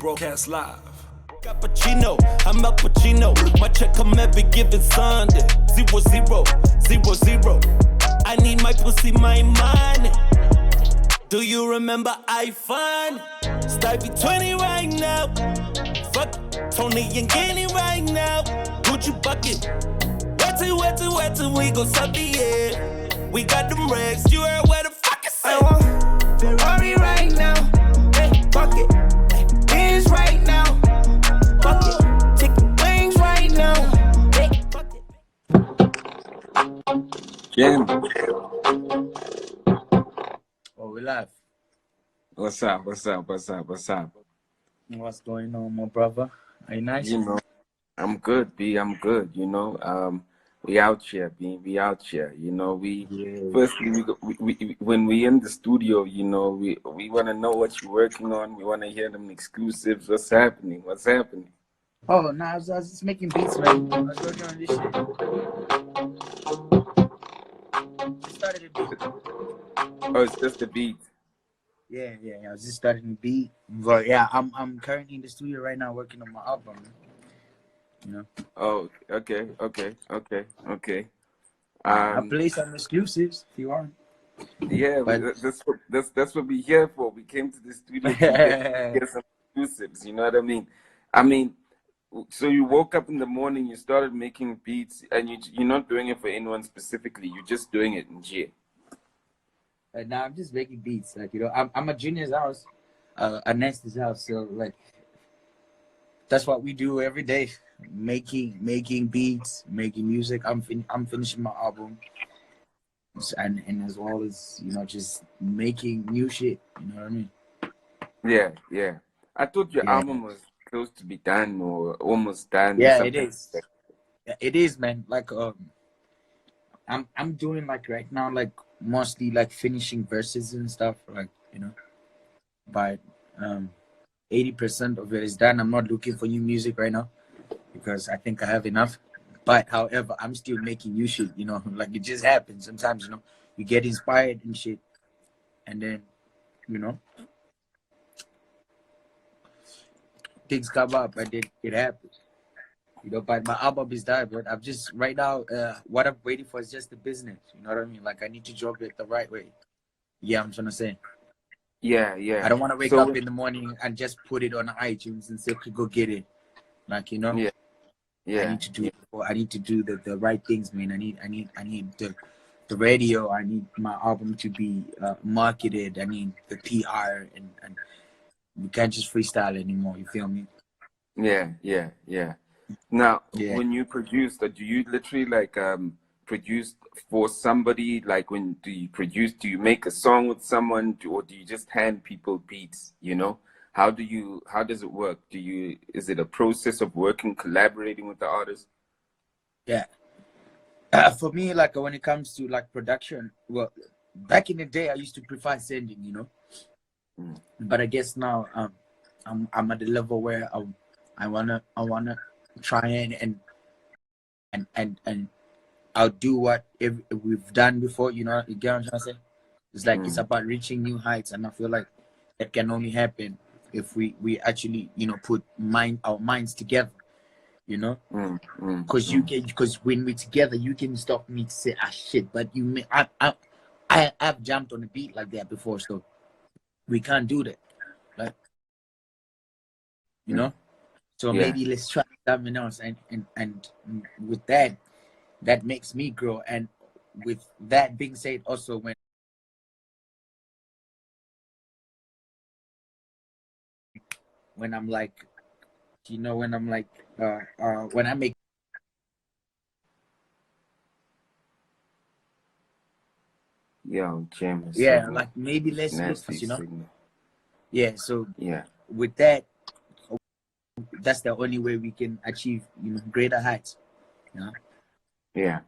Broadcast live. Cappuccino, I'm Al Pacino. My check come every given Sunday. 0, 0, 0, 0. I need my pussy, my money. Do you remember iPhone? Stevie 20 right now. Fuck Tony and Kenny right now. Gucci bucket. Wet till we go sub the air. We got them rags. You heard where the fuck is I want Ferrari right now. Hey, fuck it. Benz right now. Fuck it. Chicken wings right now. Hey, fuck it. Jim, Oh, we live. what's up? What's going on, my brother? Are you nice? You know, I'm good, B. I'm good. We out here, B. We out here. Firstly, when we in the studio, we want to know what you're working on. We want to hear them exclusives. What's happening? Oh, no, I was just making beats, man. I was working on this shit. Just started a beat. Oh, it's just a beat. Yeah. I was just starting a beat. But yeah, I'm currently in the studio right now working on my album. Oh, okay. I play some exclusives if you want. Yeah, But that's what we're here for. We came to the studio to get some exclusives. You know what I mean? So you woke up in the morning, you started making beats, and you're not doing it for anyone specifically. You're just doing it in G. now I'm just making beats. I'm a Junior's house, a Nesta's house. So that's what we do every day. Making beats, making music. I'm finishing my album, and as well as just making new shit. You know what I mean? Yeah. I thought your album was close to be done or almost done. Yeah, it is. It is, man. I'm doing right now, mostly finishing verses and stuff. But 80% of it is done. I'm not looking for new music right now because I think I have enough. But however, I'm still making new shit. It just happens sometimes. You get inspired and shit, and then things come up and then it happens. But my album is done. But I'm just right now. What I'm waiting for is just the business. You know what I mean? I need to drop it the right way. Yeah, I'm trying to say. Yeah. I don't want to wake up in the morning and just put it on iTunes and say, "Okay, go get it." Yeah. I need to do it. I need to do the right things, man. I need the radio. I need my album to be marketed. I need the PR, and we can't just freestyle anymore. You feel me? Yeah. Now, Yeah. when you produce, do you literally produce for somebody? When do you produce? Do you make a song with someone, or do you just hand people beats? How does it work? Is it a process of working, collaborating with the artist? Yeah. For me, when it comes to production, well, back in the day, I used to prefer sending, but I guess now I'm at the level where I wanna try and I'll do what we've done before. You get what I'm trying to say? It's it's about reaching new heights, and I feel like that can only happen if we actually put our minds together. Because when we're together, you can stop me to say shit, but I've jumped on a beat like that before, so we can't do that, so maybe let's try something else, and with that makes me grow. And with that being said, also when I'm when I make Jim. Maybe less Nasty mix, signal. Yeah, so Yeah. with that, that's the only way we can achieve greater heights. Yeah.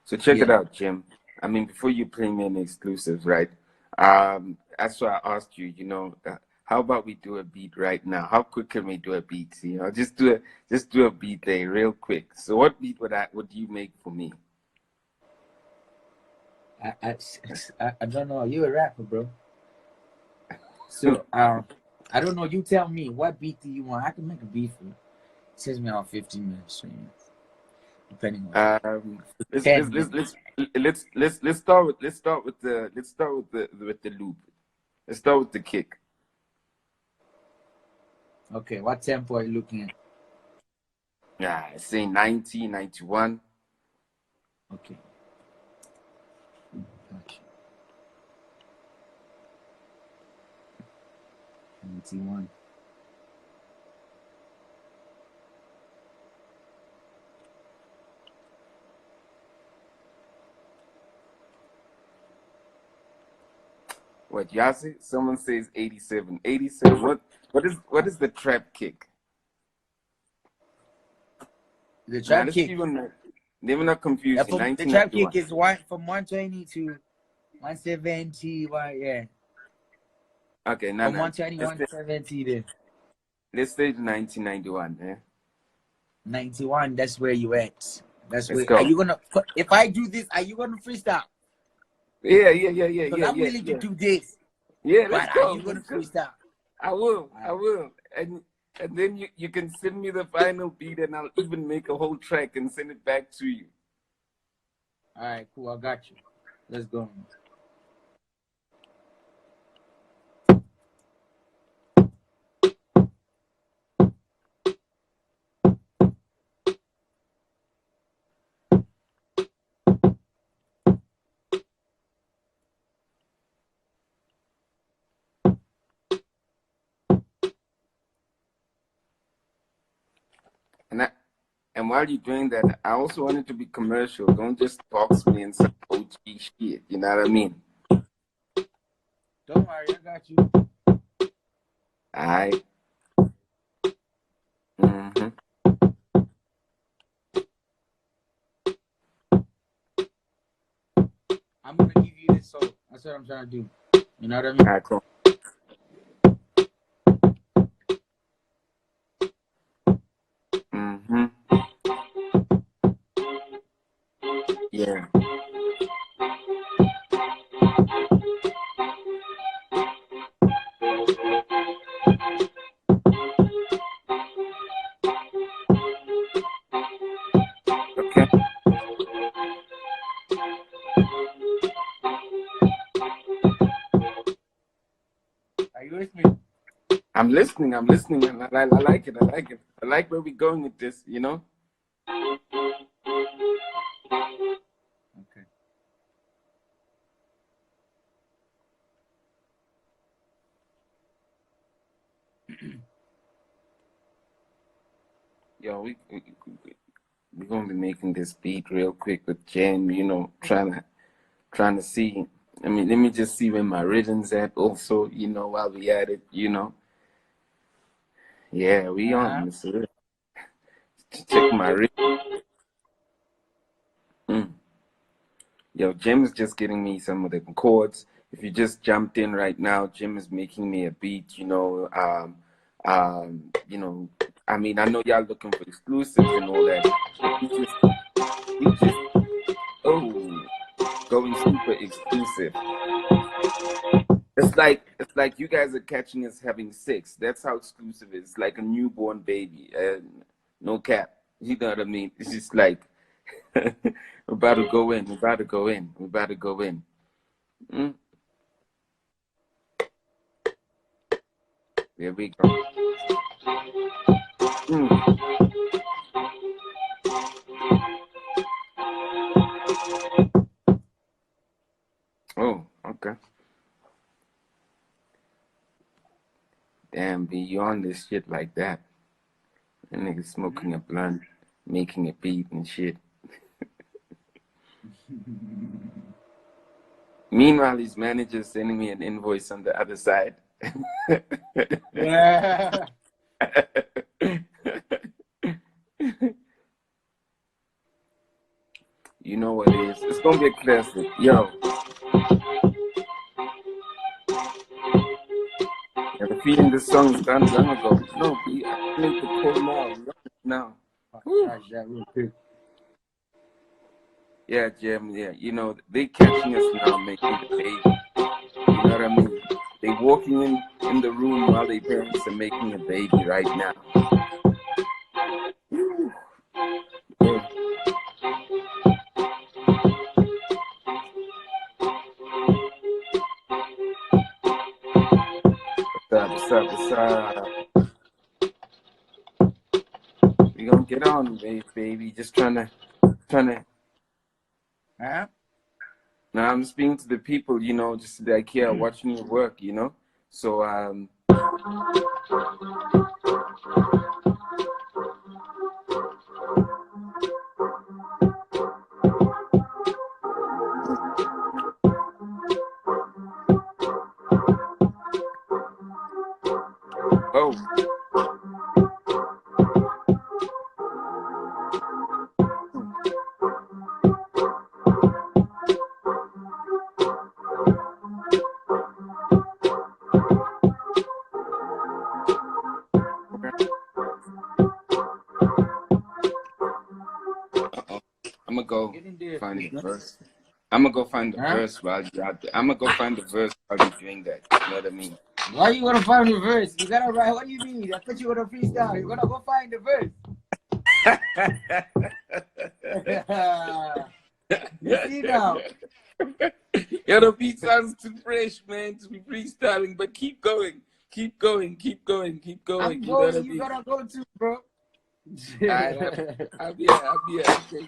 So check it out, Jim. Before you play me any exclusives, right? That's why I asked you. How about we do a beat right now? How quick can we do a beat? Just do a beat there, real quick. So what beat would you make for me? I don't know. You're a rapper, bro. So I don't know. You tell me. What beat do you want? I can make a beat for you. It says me out 15 minutes. So, yeah. Depending on. Let's start with the loop. Let's start with the kick. Okay, what tempo are you looking at? Yeah, I say 90, 91. Okay. Gotcha. 91. What, Yasi? Someone says 87. 87. What is the trap kick? The trap let's kick. Never not confusing. The trap kick is from 120 to 170. Yeah. Okay, from 120, 170 there. Let's say 1991. Yeah. 91. That's where you at. That's Let's where. go. Are you gonna? If I do this, are you gonna freestyle? Yeah. Because I'm willing to do this. Yeah, let's but go. Are you gonna freestyle? I will. And then you can send me the final beat, and I'll even make a whole track and send it back to you. All right, cool. I got you. Let's go. And while you're doing that, I also want it to be commercial. Don't just box me in some OG shit. You know what I mean? Don't worry, I got you. Alright. I'm gonna give you this song. That's what I'm trying to do. You know what I mean? Alright, cool. Yeah. Okay. Are you listening? I'm listening. I like it. I like where we're going with this, you know? Okay. Yo, we're gonna be making this beat real quick with Jen, you know, trying to see. I mean, let me just see where my rhythm's at also, you know, while we at it, you know. Yeah, we on this. Check my rhythm. Yo, Jim is just getting me some of the chords. If you just jumped in right now, Jim is making me a beat, you know. You know, I mean, I know y'all looking for exclusives and all that. He just going super exclusive. It's like you guys are catching us having sex. That's how exclusive it is. It's like a newborn baby. No cap. You know what I mean? It's just like we're about to go in. There we go. Oh, okay. Damn, be you on this shit like that. That nigga smoking a blunt, making a beat and shit. Meanwhile, his manager's sending me an invoice on the other side. Yeah. You know what it is. It's gonna be a classic. Yo. Yeah, the feeling this song is done long ago. No, I make the call now. Real quick. Yeah, Jim, yeah. You know, they catching us now making the baby. You know what I mean? They walking in the room while their parents are making a baby right now. Yeah. What's up? What's up? We gonna get on, baby. Just trying to. Huh? Now I'm speaking to the people, you know, just like here watching your work, you know. So oh. I'm gonna go find the verse. I'm gonna go find the verse while you're out there. I'm gonna go find the verse while you're doing that. You know what I mean? Why you gonna find the verse? You gotta write. What do you mean? I thought you were gonna freestyle. You're gonna go find the verse. You see now? Yeah, the beat sounds too fresh, man, to be freestyling. But keep going. Keep going. Keep going. Keep going. I'm going. You gotta go too, bro. I'll be here. Okay.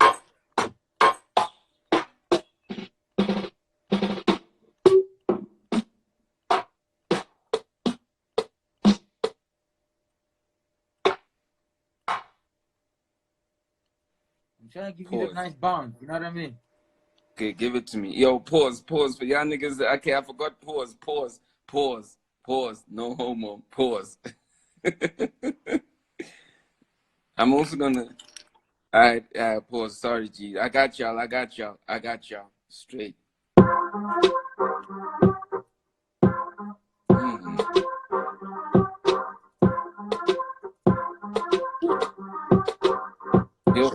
I'm trying to give you the nice bounce. You know what I mean? Okay, give it to me. Yo, pause for y'all niggas. Okay, I forgot. Pause. No homo. Pause. I'm also gonna. All right, pause. Sorry, G. I got y'all. Straight. Yo.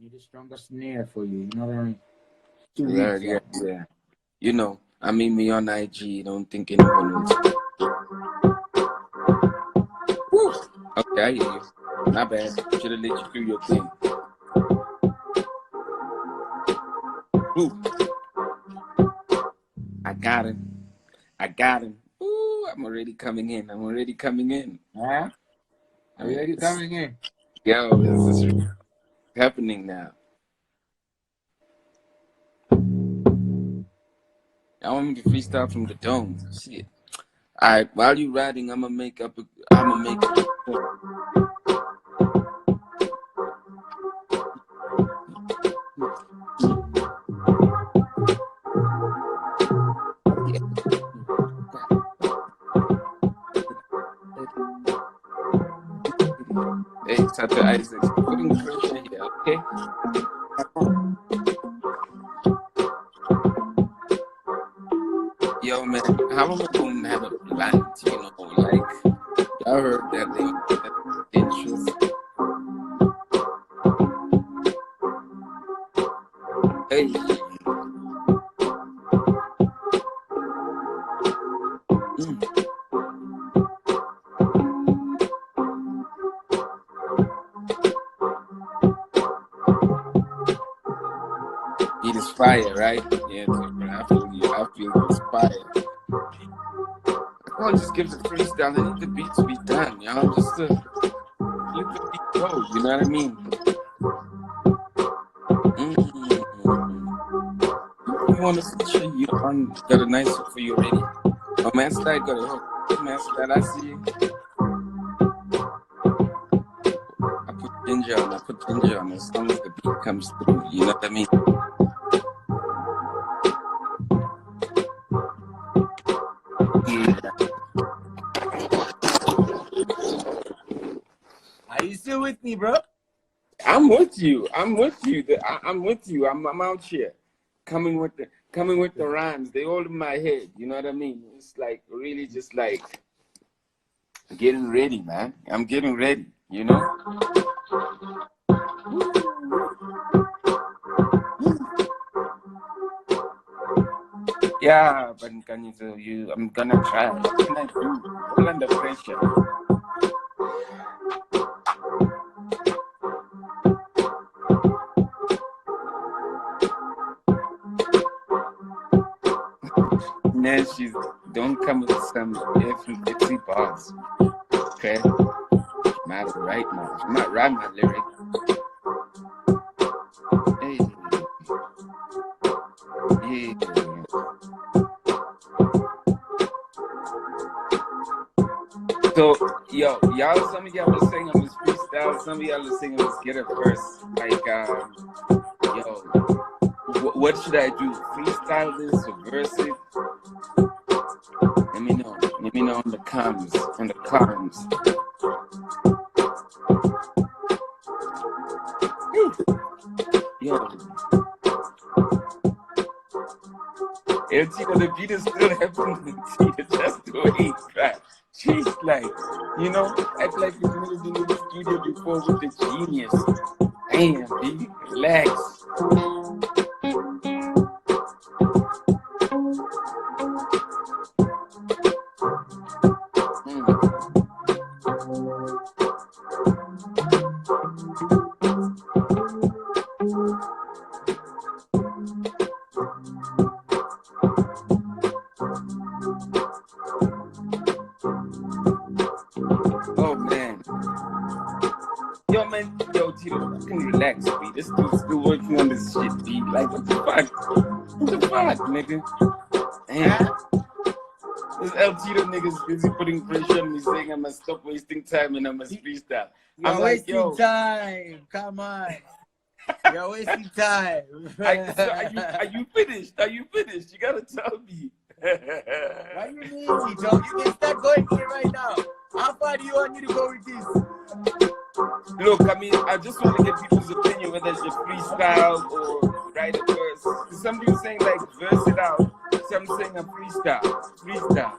Need a stronger snare for you. You know what I mean? Yeah. You know, I mean, me on IG. Don't think anyone will. Woo. Okay, I hear you. Not bad. Should have let you do your thing. Woo. I got him. Ooh, I'm already coming in. Huh? Are you already coming in? Yo, this is happening now. I want me to freestyle from the dome. Shit. All right, while you riding, I'm gonna make up. Hey, Tata Isaac, putting pressure here, okay? Yo, man, how am I going to have a blunt, you know, like, y'all heard that thing, that interest. Hey. It is fire, right? Yeah, I feel it's fire. I can't just give the freestyle. I need the beat to be done, y'all. Just to let the beat go, you know what I mean? You want to feature? You got a nice hook for you already. Oh, man, Slide got a hook. Good man, Slide, I see you. I put ginger on as long as the beat comes through, you know what I mean? Yeah. Are you still with me, bro? I'm with you. I'm with you. I'm with you. I'm out here, coming with the rhymes. They all in my head. You know what I mean? It's like really just like getting ready, man. I'm getting ready. You know. Yeah, but can you tell you? I'm gonna try. What can I do? All under pressure. Then she's don't come with some different bars. Okay? Might write my lyric. Hey. Yeah. So y'all, some of y'all are saying I'm a freestyle, some of y'all are saying let's get it first. Like what should I do? Freestyle this or verse it? Let me know. Let me know on the comments. Yo. LT, the beat is still happening. Just the way he crap. She's like, you know, act like you've never been in the studio before with the genius. Damn, B, relax. Oh man. Yo, Tito, you can relax, B. This dude's still working on this shit, B. Like, what the fuck? What the fuck, nigga? Damn. This El Tito nigga's busy putting pressure on me, saying I must stop wasting time and I must freestyle. You're wasting time. Come on. You're wasting time. Are you finished? Are you finished? You gotta tell me. Why you lazy, dog? You can start going here right now. How far do you want me to go with this? Look, I mean, I just want to get people's opinion whether it's a freestyle or write a verse. Some people saying like verse it out. Some saying a freestyle. Freestyle.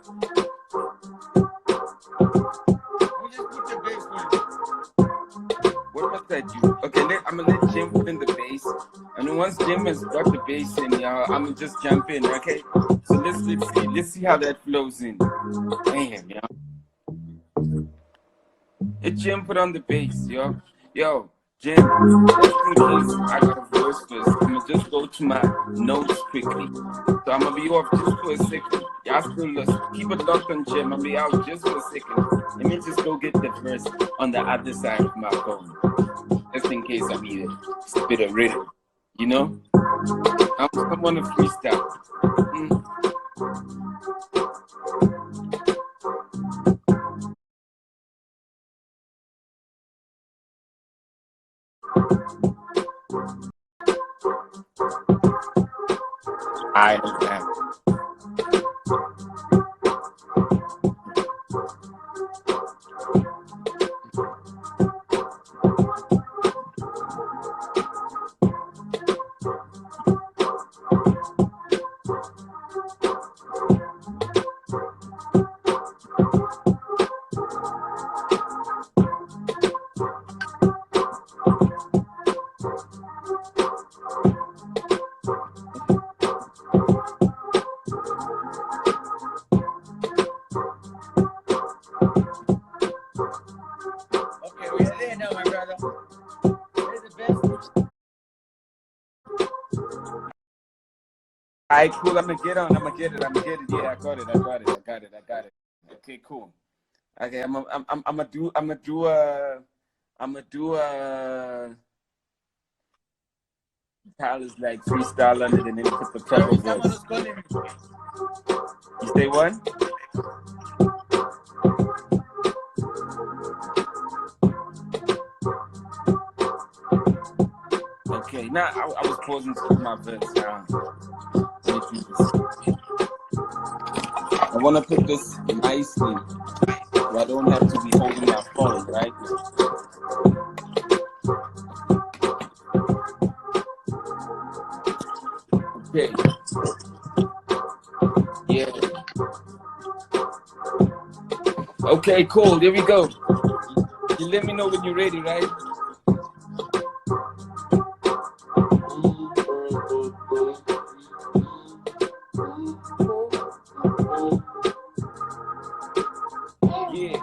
We'll just put the bass in. What must I do? Okay, I'm gonna let Jim put in the bass, and then once Jim has got the bass in, y'all, I'm gonna just jump in. Okay, so let's see how that flows in. Damn, y'all. Hey, Jim, put on the bass, yo. Yo, Jim, just in case I got a verse first, I'm gonna just go to my notes quickly. So I'm gonna be off just for a second. Y'all still listen. Keep it locked on Jim. I'll be out just for a second. Let me just go get the verse on the other side of my phone. Just in case I need a spit of rhythm. You know? I want to freestyle. I understand. All right, cool. I'm gonna get it. Yeah, I got it. Okay, cool. Okay, I'm gonna do Tyler's like freestyle on it and then put the proper verse. You say what? Okay, now I was pausing to put my verse. I want to put this nicely so I don't have to be holding my phone right now. Okay, cool. Here we go. You let me know when you're ready, right? Yeah.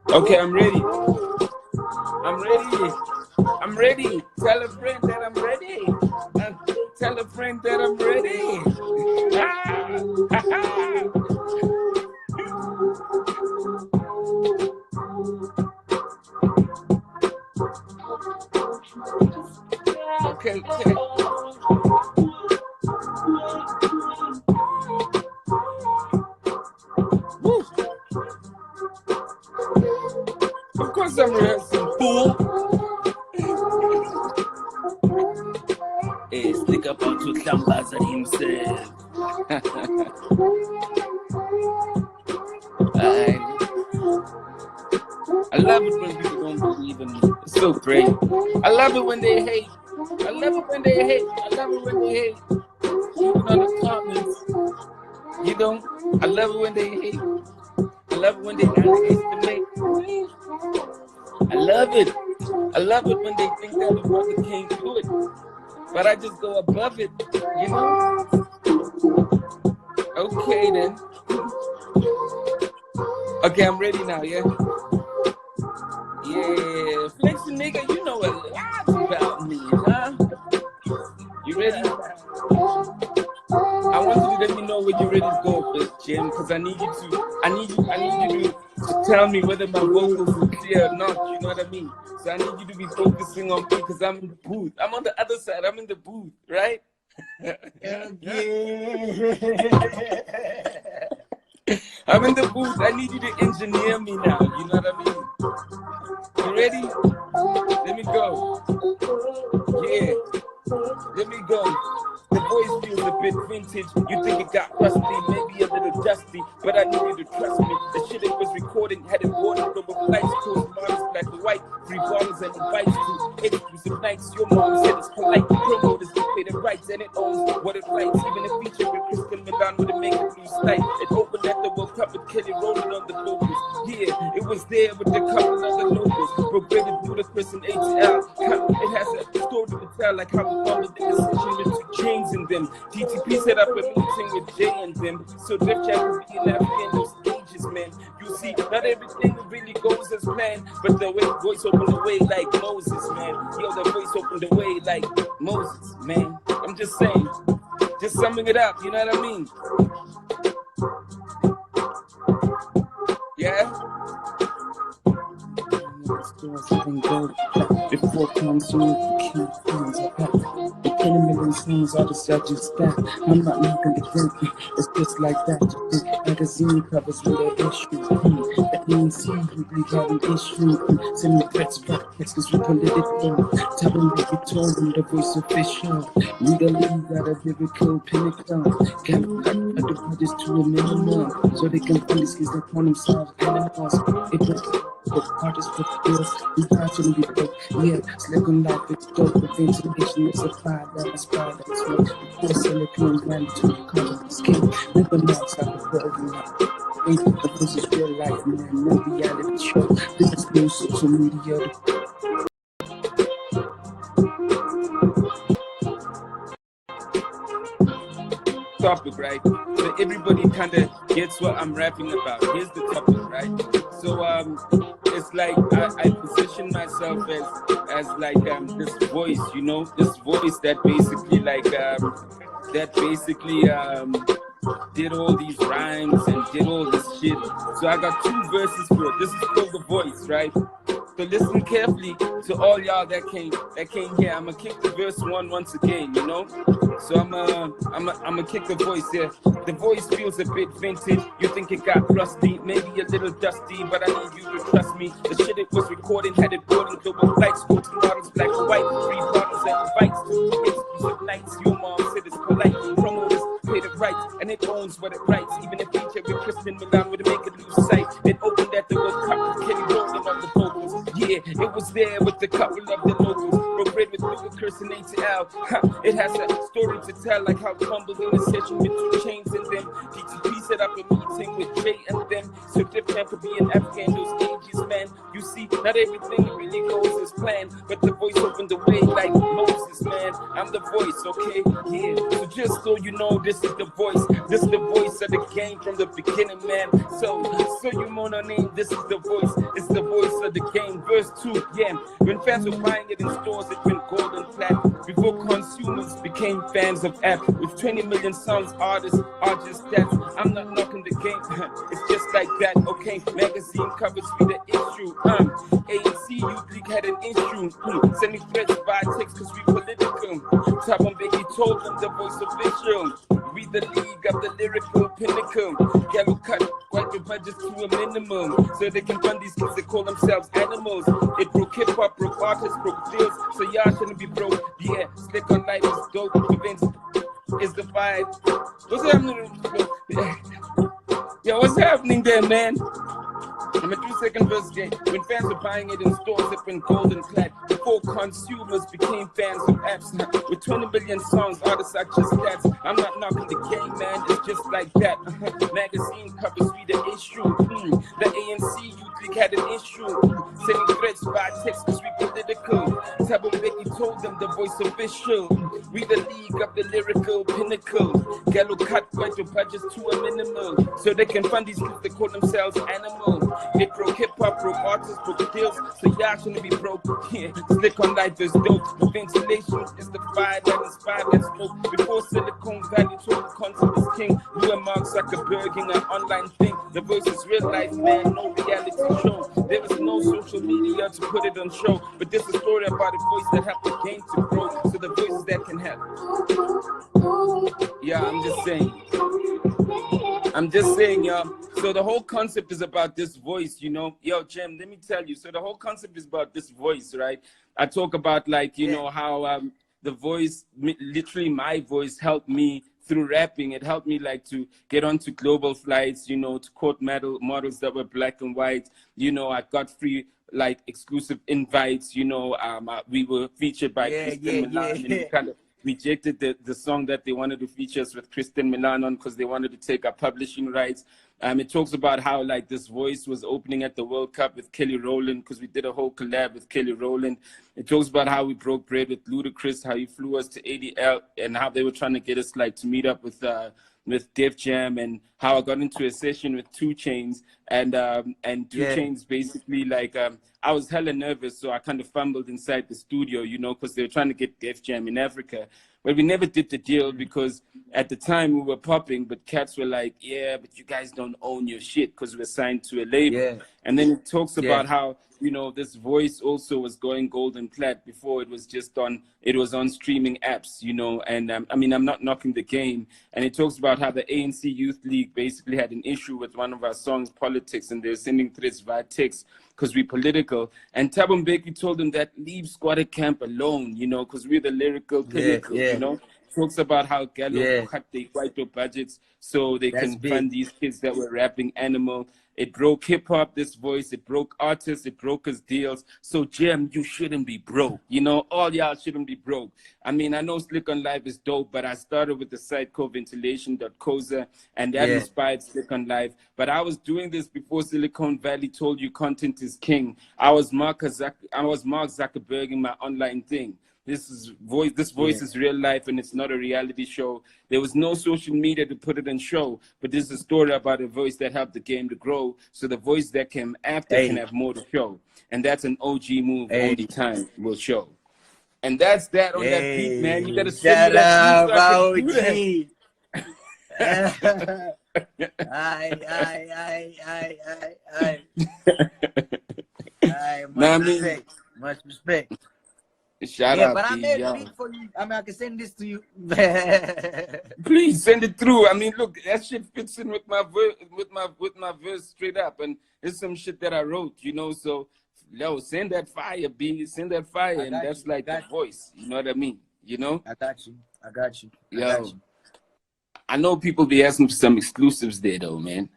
Okay, I'm ready. I'm ready. I'm ready. Tell a friend that I'm ready. Tell a friend that I'm ready. Okay, okay. Woo. Of course I'm rehearsing, fool. Hey, stick up on to Tambaza himself. I love it when people don't believe in me. It's so great. I love it when they hate. I love it when they hate. I love it when they hate. Even on the comments. You know, I love it when they hate. I love it when they underestimate. I love it. I love it when they think that the brother can't do it. But I just go above it, you know? Okay then. Okay, I'm ready now, yeah? Yeah, flexing nigga, you know a lot about me, huh? You ready? I want you to let me know when you're ready to go, Jim, because I need you to tell me whether my vocals are clear or not, you know what I mean? So I need you to be focusing on me because I'm in the booth. I'm on the other side, I'm in the booth, right? Yeah. I'm in the booth. I need you to engineer me now. You know what I mean? You ready? Let me go. Yeah. Let me go. The voice feels a bit vintage. You think it got rusty, maybe a little dusty, but I need you to trust me. The shit it was recording had it watered over flights, cool models, black and white, 3 bottles and advice to exclusive nights. Your mom said it's polite. Promoters to pay the rights and it owns what it writes. Even a feature with Kristen Milan with a make it blue light. It opened at the World Cup with Kelly rolling on the vocals. Yeah, it was there with the couple of the locals. Progressed through the Chris and ATL. It has a story to tell, like how we followed the decision with 2 chains in them. DTP set up a meeting with Jay and them. So Def Jam will be in that end of stages, man. You see, not everything really goes as planned, but the way voice opened the way like Moses, man. Yo, the voice opened the way like Moses, man. I'm just saying, just summing it up, you know what I mean? Yeah? Before comes you, can't find it back. The 20 million songs all the subjects back. I'm not knocking the game, it's just like that. The magazine covers with an issue. That means you really have an issue. Send me threats, back cause we political. Tell them that you told them the voice official. Legally got a biblical pinnacle. Got the budgets to a minimum, so they can find these kids that call themselves animals. It was the artists for bills, we actually be broke. Yeah, slick on life, it's dope. The ventilation is a fire, that's what. The force silicone granted to the color of skin. With the marks like a golden light. Ain't the this is real life, man. No reality show. This is new social media. Topic, right? So everybody kind of gets what I'm rapping about. Here's the topic, right? So it's like I position myself as like this voice, you know, this voice that basically like did all these rhymes and did all this shit. So I got 2 verses for it. This is called The Voice, right? So listen carefully to all y'all that came here. I'ma kick the verse one once again, you know. So I'ma kick the voice here. The voice feels a bit vintage. You think it got rusty, maybe a little dusty, but I need you to trust me. The shit it was recording had it boarding global flights, golden models, black and white, free bottles and invites to exclusive nights. Your mom said it's polite. Promoters pay the rights, and it owns what it writes. Even if feature with Kristen Milan would make it lose sight. It opened at the World Cup with Kenny Rowland on the vocals. Yeah, it was there with a couple of the locals. Broke bread with Ludacris and ATL. It has a story to tell, like how fumbled in a session with 2 Chainz and them. DTP set up a meeting with Jay and them. So different could be an African those ages, man. You see, not everything really goes as planned, but the voice opened the way like Moses, man. I'm the voice, okay? Yeah. So just so you know, this is the voice. This is the voice of the game from the beginning, man. So you know no name. This is the voice. It's the voice of the game. Verse 2, yeah. When fans were buying it in stores, it went gold and flat. Before consumers became fans of app. With 20 million songs, artists are just that. I'm not knocking the game. It's just like that, okay? Magazine covers be the issue. ANC Youth League had an issue. Sending threats by text cause we political. Top on Becky told them the voice official. We the league of the lyrical pinnacle. Gallo cut quite the budget to a minimum. So they can fund these kids that call themselves animals. It broke hip-hop, broke artists, broke deals. So y'all shouldn't be broke. Yeah, Slick on Life is dope. Events is the vibe. What's happening? Yeah, what's happening there, man? I'm a 2-second verse game. When fans were buying it in stores, it went gold and flat. Before consumers became fans of apps. With 20 million songs, artists are just stats. I'm not knocking the game, man. It's just like that. Magazine covers we the issue. The ANC Youth League had an issue. Sending threats by text cause we political. Tabo Becky told them the voice official. We the league of the lyrical pinnacle. Gallo cut quite the budgets to a minimum. So they can fund these kids that call themselves animals. It broke hip-hop, broke artists, broke deals. So y'all shouldn't be broke. Yeah, Slick on Life is dope. The ventilation is the fire that inspired that smoke. Before Silicon Valley told the concept is king. You and Mark Zuckerberg in an online thing. The voice is real life, man, no reality show. There is no social media to put it on show. But this is a story about a voice that helped the game to grow. So the voices that can help. Yeah, I'm just saying, y'all. So the whole concept is about this voice, you know. Yo, Jim, let me tell you. So the whole concept is about this voice, right? I talk about, like, you know, how the voice, literally my voice, helped me through rapping. It helped me, like, to get onto global flights, you know, to court models that were black and white. You know, I got free, like, exclusive invites, you know. We were featured by Kristen Milan, and we kind of rejected the song that they wanted to feature us with Kristen Milan on because they wanted to take our publishing rights. It talks about how, like, this voice was opening at the World Cup with Kelly Rowland because we did a whole collab with Kelly Rowland. It talks about how we broke bread with Ludacris, how he flew us to ADL, and how they were trying to get us, like, to meet up with Def Jam, and how I got into a session with 2 Chainz, and 2 Chainz basically, like, I was hella nervous, so I kind of fumbled inside the studio, you know, because they were trying to get Def Jam in Africa. But we never did the deal because at the time we were popping, but cats were like, yeah, but you guys don't own your shit because we're signed to a label. Yeah. And then it talks about how, you know, this voice also was going gold and plat before it was just on, it was on streaming apps, you know. And I mean, I'm not knocking the game. And it talks about how the ANC Youth League basically had an issue with one of our songs, Politics, and they were sending threats via text because we're political. And Thabo Mbeki told them that leave Squatter Camp alone, you know, because we're the lyrical pinnacle, you know. Talks about how Gallo cut their white budgets so they can fund these kids that were rapping Animal. It broke hip-hop, this voice. It broke artists. It broke his deals. So, Jim, you shouldn't be broke. You know, all y'all shouldn't be broke. I mean, I know Slick on Life is dope, but I started with the site called ventilation.coza, and that inspired Slick on Life. But I was doing this before Silicon Valley told you content is king. I was Mark Zuckerberg in my online thing. This voice is real life, and it's not a reality show. There was no social media to put it on show, but this is a story about a voice that helped the game to grow. So the voice that came after can have more to show, and that's an OG move. Only time will show. And that's that on that beat, man. You gotta send me that beat so I can do that. Much respect. Much respect. Shout Yeah, out but I to made y'all. a beat for you. I mean, I can send this to you. Please send it through. I mean, look, that shit fits in with my verse straight up, and it's some shit that I wrote, you know. So, yo, send that fire, B. Send that fire, and that's you. like the voice. You know what I mean? You know? I got you. I got you. I Yo, got you. I know people be asking for some exclusives there, though, man.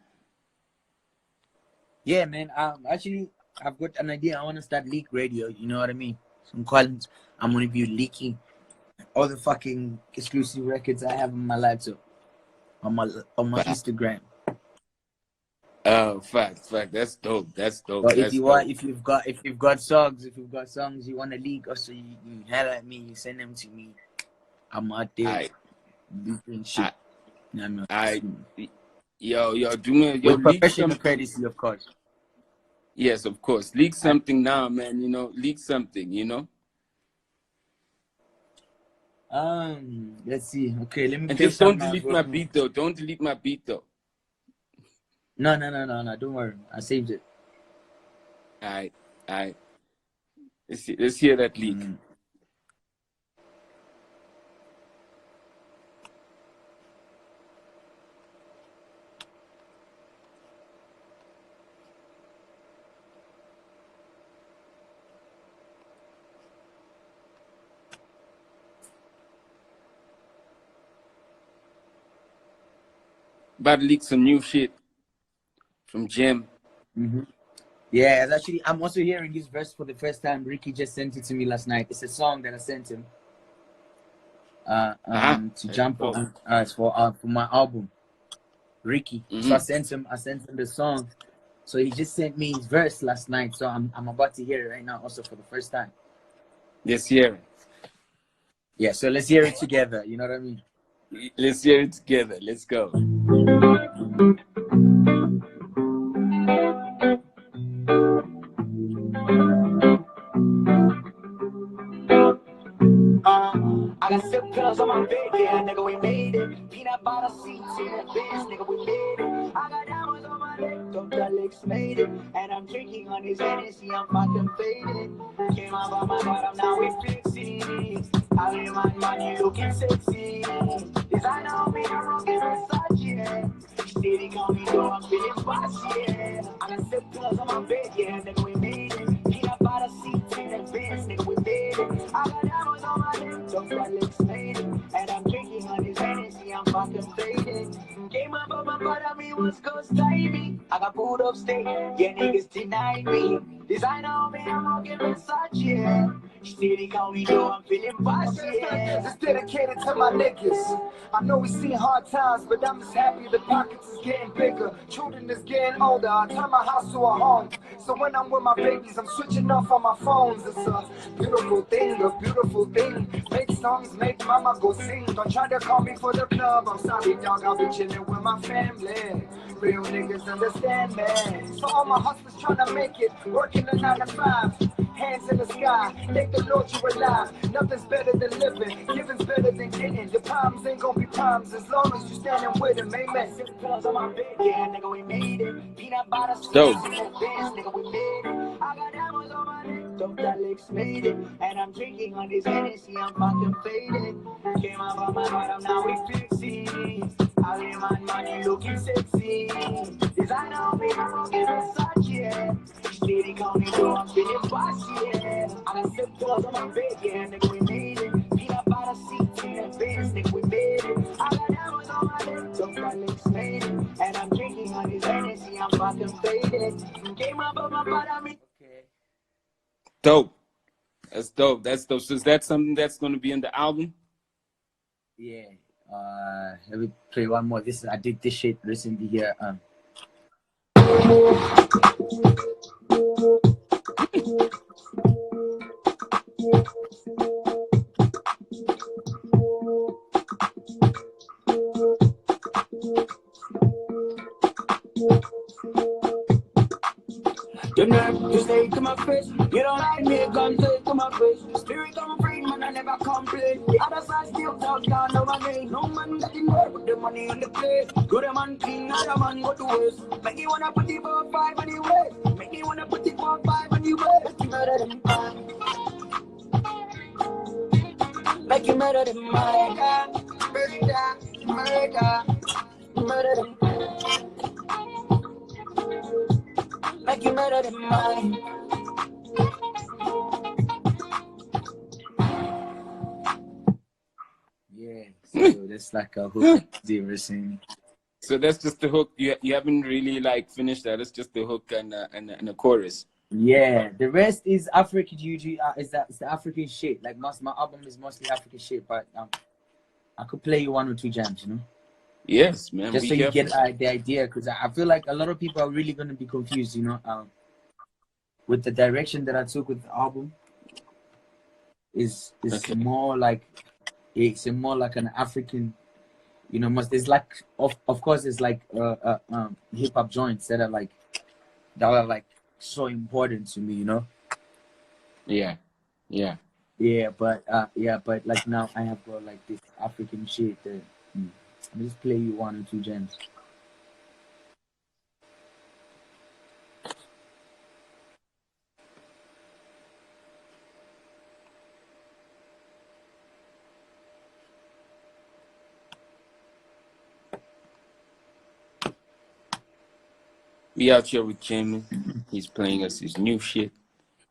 Yeah, man. Actually, I've got an idea. I want to start leak radio. You know what I mean? Some calls. I'm gonna be leaking all the fucking exclusive records I have on my laptop, on my Instagram. Oh, fact. That's dope. That's dope. But That's if you've got songs you want to leak, also you holler at me, you send them to me. I'm out there leaking shit. Yo, do me, yo, with leak professional something. courtesy, of course. Yes, of course. Leak something now, man. You know, leak something. You know. Let's see. Okay, let me. And just don't delete my beat though. Don't delete my beat though. No. Don't worry. I saved it. All right. Let's hear that leak. About to leak some new shit from Gem. Yeah, actually, I'm also hearing this verse for the first time. Riky just sent it to me last night. It's a song that I sent him to jump on. It's for my album, Riky. So I sent him the song. So he just sent me his verse last night. So I'm about to hear it right now, also for the first time. Let's hear it. Yeah, so let's hear it together. You know what I mean? Let's hear it together. Let's go. I got sip pills on my bed, yeah, nigga, we made it. Peanut butter seats in the biz, nigga, we made it. I got diamonds on my leg, Dr. Licks made it. And I'm drinking on his Hennessy, I'm fucking faded. Came out by my bottom, now we fixing. I live my money looking sexy. Designer on me, I'm rocking Versace. City call me, so I'm feeling bossy, yeah. I got sip pills on my bed, yeah, nigga, we made it. Peanut butter seats in the biz, nigga, we made it. I got diamonds on my leg, Dr. Licks made it. And I'm drinking on his Hennessy, I'm fucking faded. Came up on my bottom, me was ghost timing. I got food upstate, yeah, niggas denied me. Designer on me, I'm rocking Versace, yeah. City call me, so I'm feeling bossy, yeah. It's dedicated to my niggas. I know we seen hard times, but I'm just happy the pockets is getting bigger. Children is getting older. I turn my house to a home. So when I'm with my babies, I'm switching off on my phones. It's a beautiful thing, a beautiful thing. Make songs, make mama go sing. Don't try to call me for the club. I'm sorry, dog. I'll be chilling with my family. Real niggas understand me. So all my hustlers trying to make it, working a 9 to 5. Hands in the sky, thank the Lord you alive. Nothing's better than living, giving's better than getting. Your problems ain't gonna be problems as long as you standing with them, amen. Sip pills on my bed, yeah, nigga, we made it. Peanut butter Dope. seats in the biz, nigga, we made it. I got diamonds on my neck, Dr. Licks made it. And I'm drinking on this Hennessy, I'm fucking faded. Came out by my bottom, now we fixing. I live my money looking sexy. Designer on me, I'm rocking Versace, yeah. City call me, so I'm feeling bossy, yeah. I got sip pills on my bed, yeah, nigga, we made it. Peanut butter seats in the biz, nigga, we made it. I got diamonds on my neck, Dr. Licks made it. And I'm drinking on this Hennessy, I'm fucking faded. Came up on my bottom, Okay. Dope. That's dope. So is that something that's going to be in the album? Yeah. Let me play one more. I did this shit recently here. The nerve to say to my face, you don't like me, come say to my face. Spirit I'm free, man, I never complain. The other side still talk down on my name. No man getting work with the money in the plate. Good a man clean, other man go to waste. Make you wanna put it for 5 anyway. Make you wanna put it for 5 anyway. than mine. Make you murder than mine. Murder, murder, murder than make you murder than mine. Yeah, so that's like a hook zero sing. So that's just the hook. You haven't really like finished that. It's just the hook and a chorus. Yeah, the rest is African. Usually, it's the African shit. Like my album is mostly African shit, but I could play you one or two jams, you know. Yes, man. Just so you get the idea, because I feel like a lot of people are really gonna be confused, you know, with the direction that I took with the album. Is Okay. more like it's more like an African, you know. There's like of course it's like hip hop joints that are like so important to me, you know. Yeah. But like now I have got like this African shit that I'll just play you one or two gems. We out here with Jamie. He's playing us his new shit,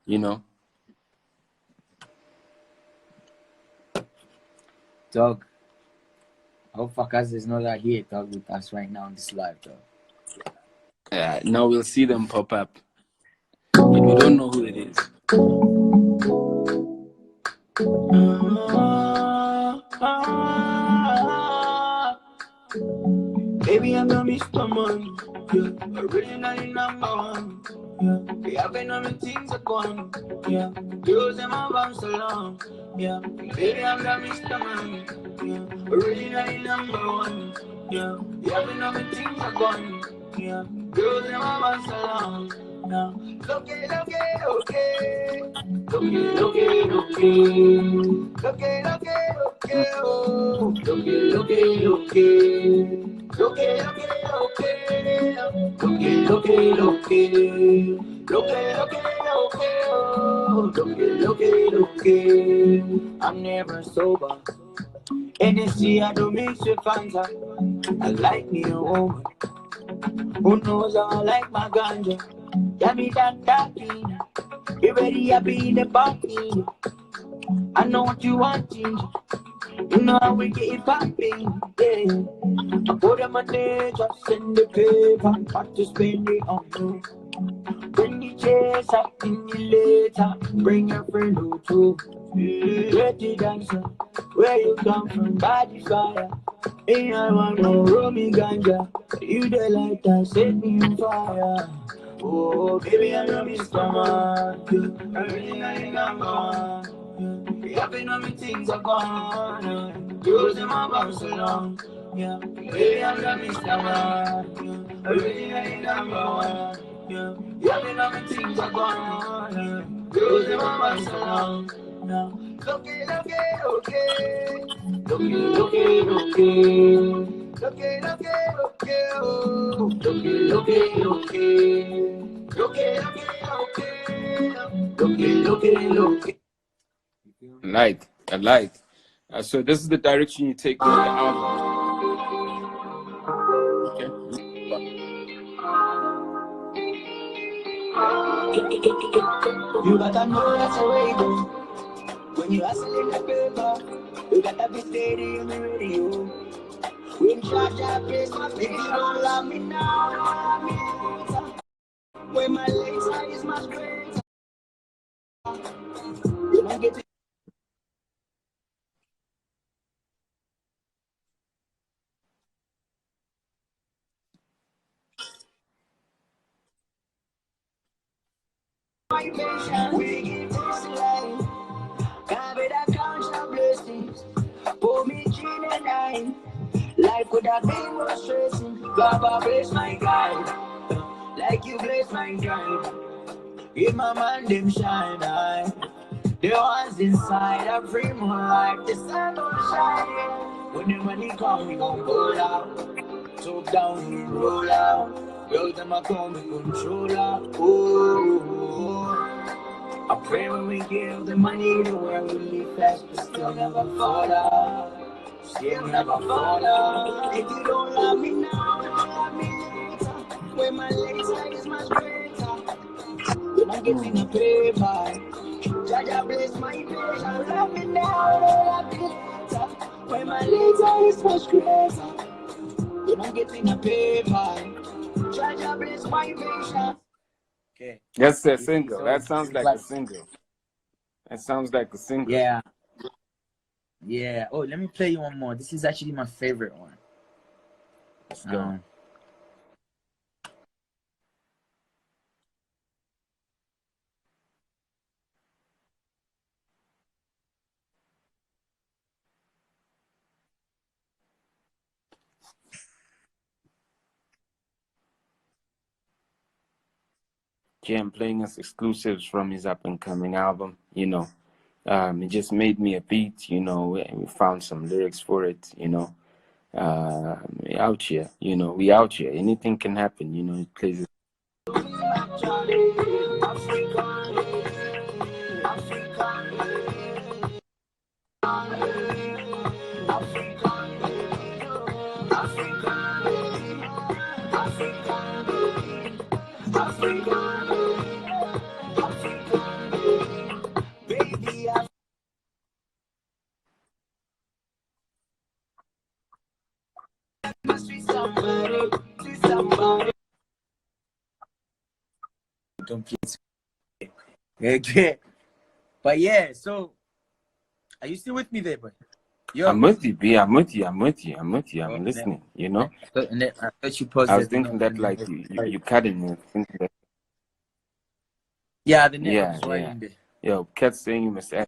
you know. Dog, I hope fuckers is not out here, dog, with us right now on this live, dog. Now we'll see them pop up. But we don't know who it is. Baby, I'm gonna miss the money. Yeah, originally number one. Yeah, we have been on the things are gone. Yeah, girls in my bounce along. Yeah, baby, I'm gonna miss the money. Yeah, originally number one. Yeah, we have been on the things are gone. Yeah, girls in my bounce along. Now, okay. I'm never sober. Energy I don't mix with Fanta. I like me a woman who knows how I like my ganja. Yeah, me that talking. You ready? I be in the party. I know what you want, ginger. You know how we get it popping, yeah. I put them on there, just send the paper, got to spend it on you. Bring the chase up in the later, bring your friend who too. Ready dancer, where you come from, body fire. Ain't I want no roaming ganja, you the light that set me on fire. Oh, baby, I know Mr. Man, I really ain't number one. Yeah, I've been on me things are gone. Girls in my bounce along. Yeah, baby, I'm the Mr. Man. I really ain't number one. Yeah, I've been on me things are gone. Girls in my bounce along. Now, okay. I like. So this is the direction you take with the album. Okay. You gotta know that's a way though. When you hustle in the paper, you gotta be steady on the radio. When Jaja plays my baby, don't love me now, don't love me later. When my later is much greater. You don't get to my patient, we get this line. God with a count of blessings. Pour me gin and wine. Life would have been more stressing. God bless my guide. Like you bless my guide. Give my man them shine eye. The ones inside are free more life. The sun don't shine. When the money come, we gon' go out. Top down, we roll out. Girls them a come, we control out. Oh. I pray when we give the money the world will live fast, but still never fall out. Still never fall out. If you don't love me now, don't love me later. When my later is much greater. When I'm getting a paper, Jaja bless my patience. Love me now, don't love me later. When my later is much greater. When I'm getting a paper, Jaja bless my patience. Okay. That's a You see, single. so That sounds it's like a single. That sounds like a single. yeah, yeah. Oh, let me play you one more. This is actually my favorite one. Let's go. Jam playing us exclusives from his up and coming album. You know, it just made me a beat. You know, we found some lyrics for it. You know, out here. You know, we out here. Anything can happen. You know, he plays it. Don't please. Okay. But yeah, so are you still with me there, boy? I'm with you, B. I'm with you. I'm with you. I'm with you. Oh, I'm listening. You know, I thought you paused I was it. thinking that like you cutting me. Thinking that, yeah, the network yeah, is right yeah. in there. Yo, Cat saying you must add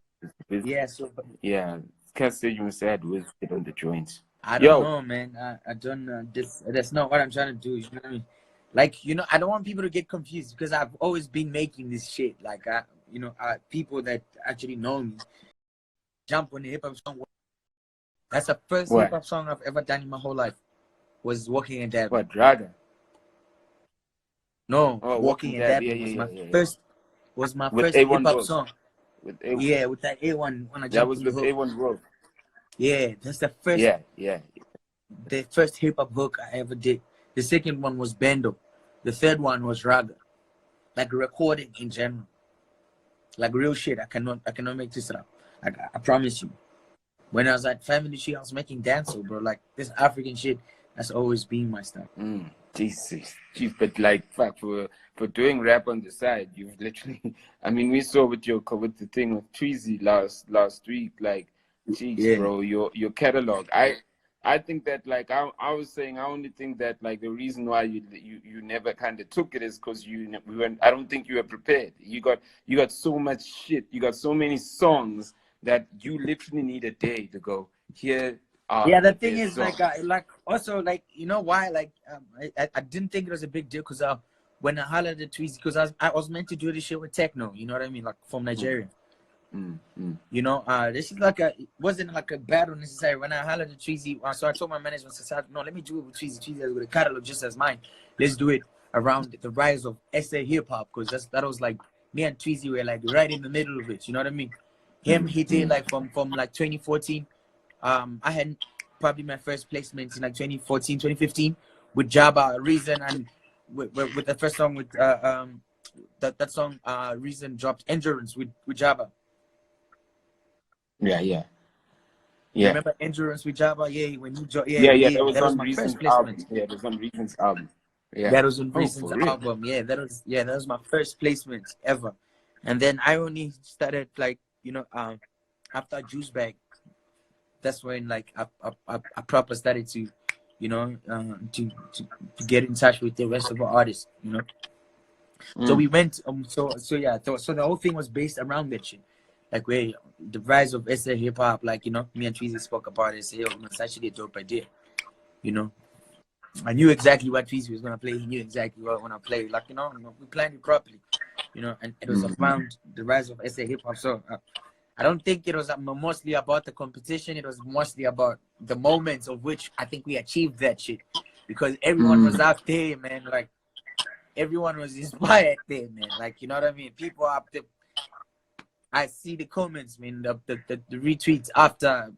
with, Yeah, so yeah. Cat saying you must add with it on the joints. I don't Yo, know, man. I don't know. That's not what I'm trying to do. You know what I mean? Like, you know, I don't want people to get confused because I've always been making this shit. Like, people that actually know me jump on the hip hop song. That's the first hip what? hop song I've ever done in my whole life. Was Walking and Dabbing. What? Dragon? No, Oh, Walking and Dead. Yeah, Dabbing yeah, was yeah, my yeah, yeah. first. Was my With first hip A1 hop Road. song. With A. Yeah, with that A1 when I That jumped was on the with hook. A1 Road. Yeah, that's the first. Yeah, yeah. The first hip hop hook I ever did. The second one was Bando. The third one was Raga. Like recording in general. Like real shit. I cannot make this up. I promise you. When I was at Family Tree, I was making dancehall, bro. Like this African shit has always been my stuff. Jesus, Chief, but like fuck, for doing rap on the side, you've literally. I mean, we saw with the thing with Tweezy last week. Like, jeez, Yeah. bro, your catalog. I think that like I was saying, I only think that like the reason why you never kind of took it is because we weren't. I don't think you were prepared. You got so much shit. You got so many songs that you literally need a day to go here. Yeah, the thing is, like also, like, you know why? Like, I didn't think it was a big deal because when I hollered at Tweezy, because I was meant to do this shit with techno, you know what I mean? Like, from Nigeria. You know, this is like it wasn't like a battle necessarily. When I hollered at Tweezy, so I told my management, I said, no, let me do it with Tweezy. Tweezy has got a catalog just as mine. Let's do it around the rise of SA hip hop, because that was like me and Tweezy were like right in the middle of it. You know what I mean? He did like from like 2014. I had probably my first placement in like 2014, 2015 with Jabba, Reason, and with the first song with that song Reason dropped Endurance with Jabba. Yeah. Remember Endurance with Jabba? Yeah, when you That was my Reason's first placement. album. Yeah, that was on Reason's album. Yeah, that was on Reason's for real? album. Yeah, that was my first placement ever. And then I only started like, you know, after Juice Bag. That's when like I proper started to, you know, to get in touch with the rest of our artists, you know. So we went so the whole thing was based around that shit. Like where the rise of SA hip hop, like, you know, me and Tweezy spoke about it, say, oh, it's actually a dope idea. You know. I knew exactly what Tweezy was gonna play, he knew exactly what I wanna play. Like, you know, we planned it properly. You know, and it was around the rise of SA hip hop. So I don't think it was mostly about the competition. It was mostly about the moments of which I think we achieved that shit. Because everyone was out there, man. Like, everyone was inspired there, man. Like, you know what I mean? People up there. I see the comments, man, the retweets after,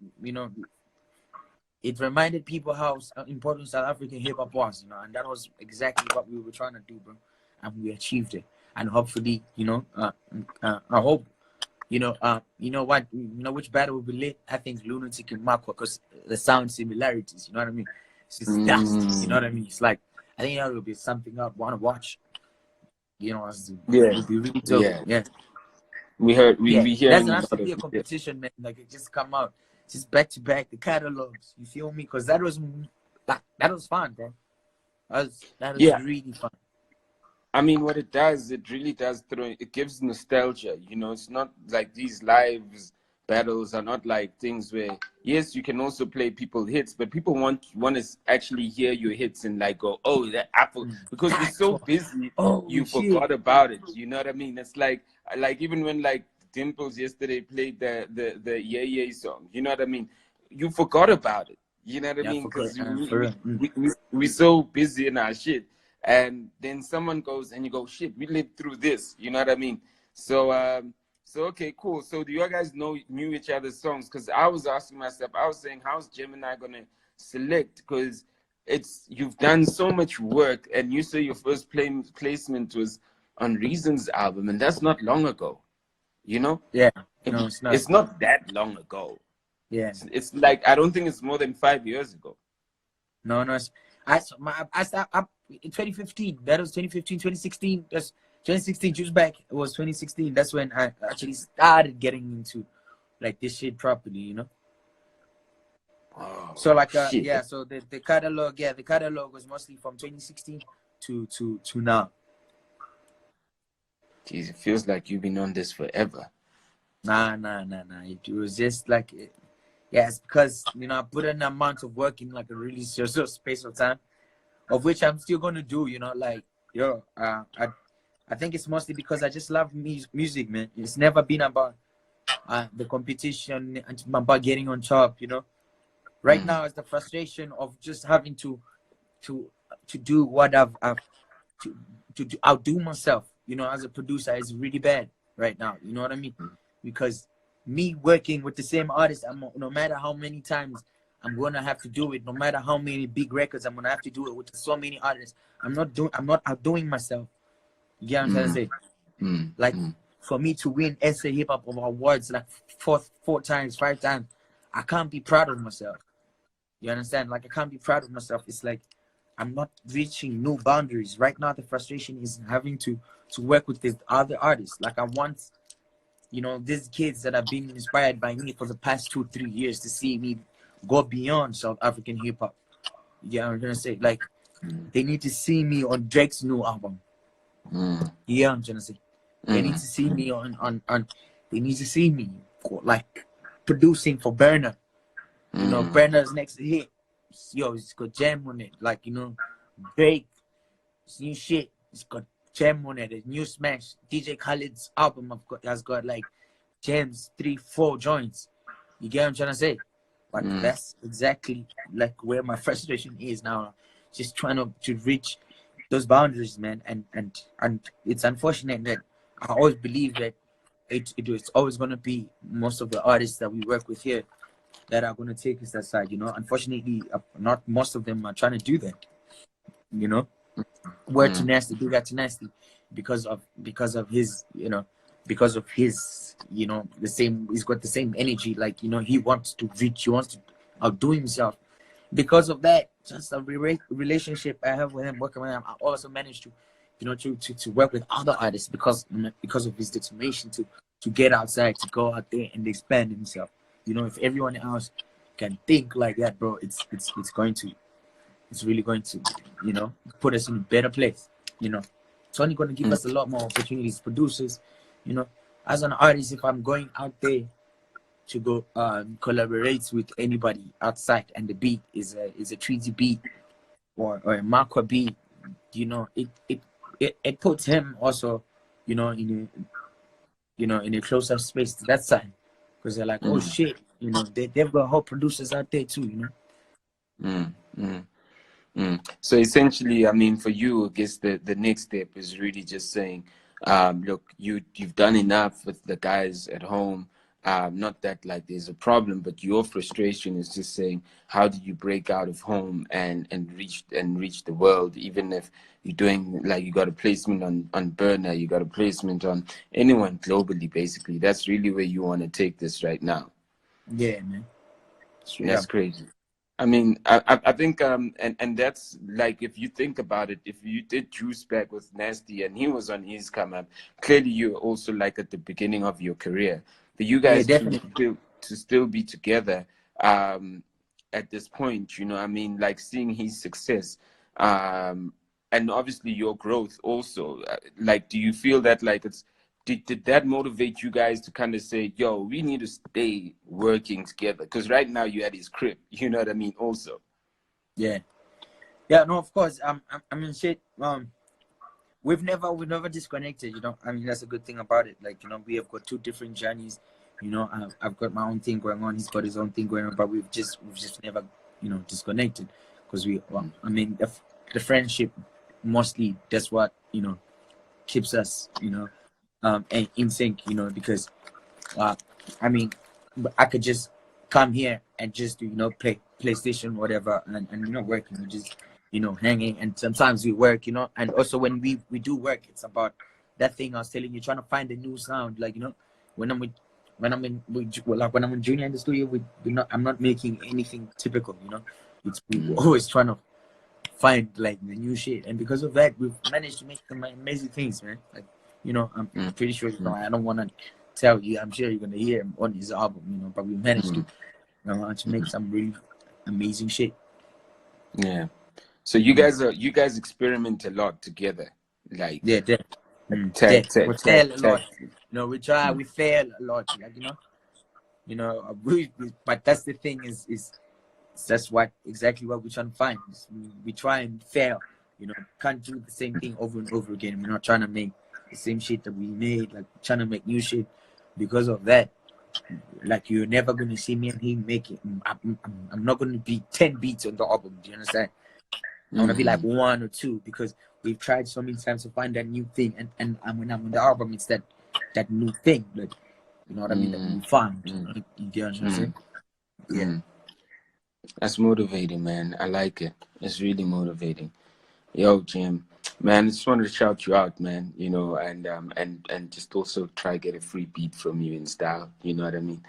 it reminded people how important South African hip hop was, and that was exactly what we were trying to do, bro, and we achieved it. And hopefully, I hope, which battle will be lit. I think Lunatic and Marco, because the sound similarities, you know what I mean? It's just dust, you know what I mean? It's like, I think that will be something I'd want to watch. As Yeah, would be really dope. Yeah. We hearing Doesn't a have to lot be a of competition, man. Like it just come out, just back to back the catalogs. You feel me? Because that was fun, bro. That was really fun. I mean, what it does, it really does it gives nostalgia. It's not like these lives battles are not like things where, yes, you can also play people hits, but people want to actually hear your hits and like go, oh, that Apple, because you're so busy, you forgot about it. You know what I mean? It's like even when like Dimples yesterday played the Yeah Yeah song, you know what I mean? You forgot about it. You know what I mean? Because we're so busy in our shit. And then someone goes and you go, shit, we lived through this. You know what I mean? So okay, cool. So do you guys knew each other's songs? Because I was asking myself, I was saying, how's Gemini gonna select? Because you've done so much work, and you say your first placement was on Reason's album, and that's not long ago. Yeah. No, it's not. It's not that long ago. Yeah. It's like, I don't think it's more than 5 years ago. No. I started in 2015. That was 2015, 2016. That's 2016. Juice Back was 2016. That's when I actually started getting into like this shit properly, Oh, so like shit. so the catalog was mostly from 2016 to now. Jeez, it feels like you've been on this forever. Nah. It was just like, it's because I put an amount of work in like a really short space of time, of which I'm still gonna do. I think it's mostly because I just love music, man. It's never been about the competition and about getting on top. Right now it's the frustration of just having to do what I've to outdo myself. As a producer is really bad right now. You know what I mean? Because me working with the same artist, no matter how many times I'm gonna have to do it, no matter how many big records I'm gonna have to do it with so many artists, I'm not outdoing myself. You get what I'm trying to say? Like for me to win SA Hip Hop Awards like four times, 5 times, I can't be proud of myself. You understand? Like I can't be proud of myself. It's like I'm not reaching new boundaries. Right now the frustration is having to work with these other artists. Like I want these kids that have been inspired by me for the past 2-3 years to see me go beyond South African hip hop. Yeah, I'm gonna say like they need to see me on Drake's new album. Yeah, I'm gonna say they need to see me on they need to see me like producing for Burner. Burner's next hit. It's got Jam on it. Like Drake, it's new shit. It's got Jam on it. A new smash. DJ Khaled's album has got like gems, 3-4 joints. You get what I'm trying to say? But that's exactly like where my frustration is now. Just trying to reach those boundaries, man. And it's unfortunate that I always believe that it's always gonna be most of the artists that we work with here that are gonna take us that side. Unfortunately, not most of them are trying to do that. We're too nasty, do that too nasty, because of his, because of his, the same. He's got the same energy, like he wants to reach, he wants to outdo himself. Because of that, just a relationship I have with him, working with him, I also managed to to work with other artists because of his determination to get outside, to go out there and expand himself. If everyone else can think like that, bro, it's really going to, put us in a better place. It's only going to give us a lot more opportunities, producers. As an artist, if I'm going out there to go collaborate with anybody outside, and the beat is a Tweezy beat or a Marco beat, it puts him also, in a closer space to that side, because they're like, oh shit, they've got whole producers out there too, So essentially, I mean, for you, I guess the next step is really just saying, look, you've done enough with the guys at home. Not that like there's a problem, but your frustration is just saying, how do you break out of home and reach the world? Even if you're doing like, you got a placement on Burner, you got a placement on anyone globally, basically. That's really where you want to take this right now. Yeah, man. That's crazy. I mean, I think and that's like, if you think about it, if you did Juice back with Nasty and he was on his come up, clearly you're also like at the beginning of your career. For you guys to still be together at this point, you know, I mean, like seeing his success and obviously your growth also, like, do you feel that like did that motivate you guys to kind of say, yo, we need to stay working together? Because right now you're at his crib, you know what I mean, also. Yeah, no, of course. I mean, shit, we've never disconnected, you know. I mean, that's a good thing about it. Like, you know, we have got two different journeys, you know. I've got my own thing going on, he's got his own thing going on, but we've just never, you know, disconnected, because I mean, the friendship, mostly, that's what, you know, keeps us, you know, and in sync, you know, because I mean, I could just come here and just do, you know, play PlayStation, whatever, and you know, working, we just, you know, hanging, and sometimes we work, you know. And also when we do work, it's about that thing I was telling you, trying to find a new sound. Like, you know, when I'm in junior in the studio, I'm not making anything typical, you know. We're always trying to find like the new shit, and because of that, we've managed to make some amazing things, man. Like, you know, I'm pretty sure, you know, I don't want to tell you, I'm sure you're gonna hear him on his album, you know, but we managed to, you know, to make some really amazing shit. Yeah. So you guys experiment a lot together, like Yeah, we we fail a lot. You know, we fail a lot. Like, you know, but that's the thing is that's exactly what we're trying to find. We try and fail. You know, can't do the same thing over and over again. We're not trying to make the same shit that we made. Like, trying to make new shit. Because of that, like, you're never gonna see me and him make it. I'm not gonna be 10 beats on the album. Do you understand? I want to be like 1 or 2, because we've tried so many times to find that new thing, and when I'm on the album, it's that new thing, like, you know what I mean, that we found. You get what I'm saying? Yeah. That's motivating, man. I like it. It's really motivating. Yo, Jim, man, I just wanted to shout you out, man. You know, and just also try to get a free beat from you in style. You know what I mean?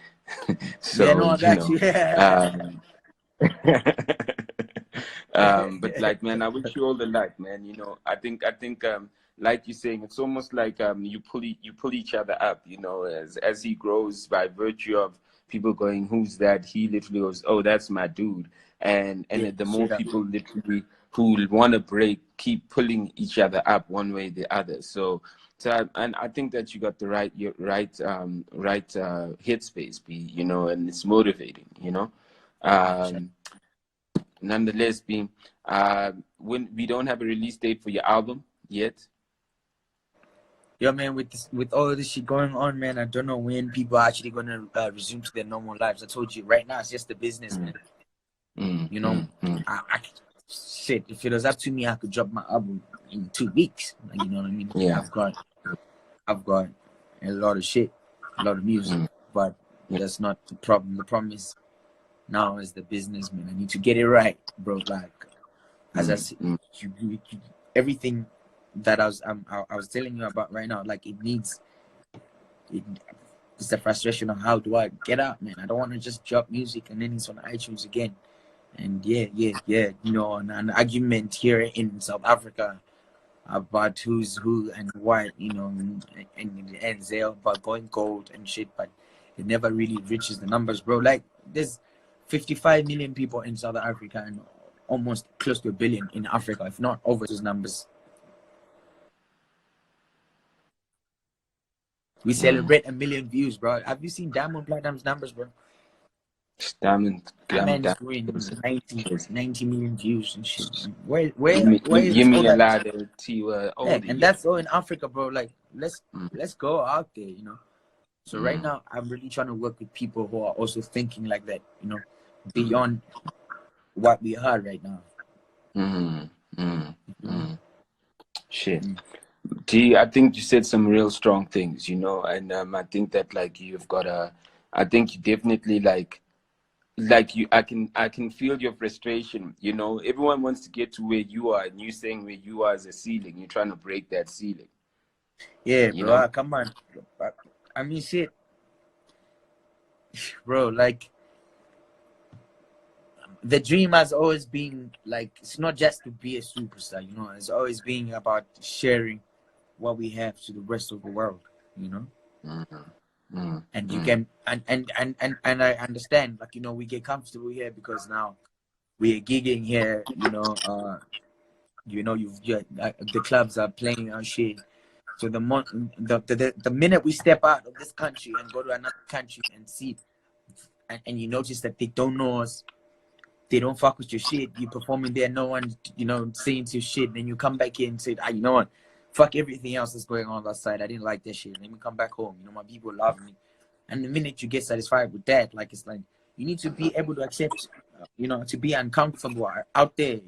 So, yeah, no, I got you. But like, man, I wish you all the luck, man. You know, I think like you're saying, it's almost like you pull each other up, you know, as he grows, by virtue of people going, who's that? He literally goes, oh, that's my dude. And the more people literally who want to break keep pulling each other up one way or the other. So and I think that you got the right headspace, you know, and it's motivating, you know. Nonetheless, when we don't have a release date for your album yet. Yo, man, with all this shit going on, man, I don't know when people are actually gonna resume to their normal lives. I told you, right now it's just the business, man. You know, shit, if it was up to me, I could drop my album in 2 weeks. Like, you know what I mean? Yeah. I've got a lot of shit, a lot of music, but that's not the problem. The problem is now is the business, man. I need to get it right, bro. Like, as I said, everything that I was telling you about right now, like, it's the frustration of how do I get out, man. I don't want to just drop music and then it's on iTunes again. And yeah, you know, an argument here in South Africa about who's who and what, you know, and in the end, they're about going gold and shit, but it never really reaches the numbers, bro. Like, there's 55 million people in South Africa and almost close to 1 billion in Africa, if not over those numbers. We celebrate 1 million views, bro. Have you seen Diamond Platnumz's numbers, bro? Diamond, man's doing 90 million views and shit. Where give me a lot of and that's all in Africa, bro. Like, let's go out there, you know. So right now, I'm really trying to work with people who are also thinking like that, you know, beyond what we are right now. Shit. Gee, I think you said some real strong things, and I think that like you've got I think you definitely like you I can feel your frustration. Everyone wants to get to where you are, and you saying where you are is a ceiling. You're trying to break that ceiling, Yeah, you bro. know. Come on. I mean, shit, bro. Like the dream has always been like it's not just to be a superstar. It's always been about sharing what we have to the rest of the world. And you can and I understand, like, we get comfortable here because now we're gigging here, the clubs are playing our shit. So the minute we step out of this country and go to another country and see, and you notice that they don't know us, they don't fuck with your shit, you performing there, no one, saying to your shit, then you come back here and say, you know what, fuck everything else that's going on outside, I didn't like that shit, let me come back home, my people love me. And the minute you get satisfied with that, like, it's like you need to be able to accept, to be uncomfortable out there,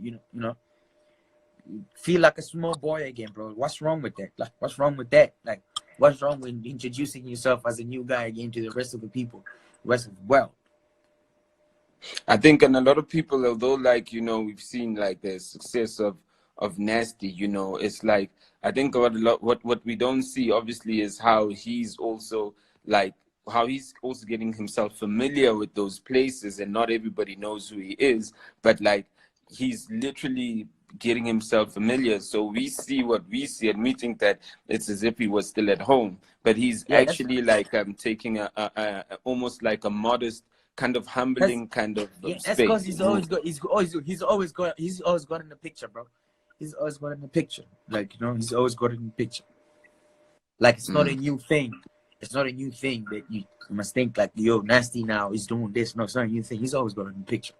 feel like a small boy again, bro. What's wrong with that? Like, what's wrong with that? Like, what's wrong with introducing yourself as a new guy again to the rest of the people, the rest of the world? I think, and a lot of people, although like we've seen like the success of Nasty, it's like I think what we don't see obviously is how he's also getting himself familiar with those places, and not everybody knows who he is, but like he's literally getting himself familiar. So we see what we see, and we think that it's as if he was still at home, but he's actually like taking a almost like a modest kind of humbling kind of that's space. because he's always got in the picture, bro. He's always got in the picture. Like, he's always got in the picture. Like, it's not a new thing. It's not a new thing that you must think like, yo, Nasty now is doing this. No, it's not a new thing. He's always got in the picture.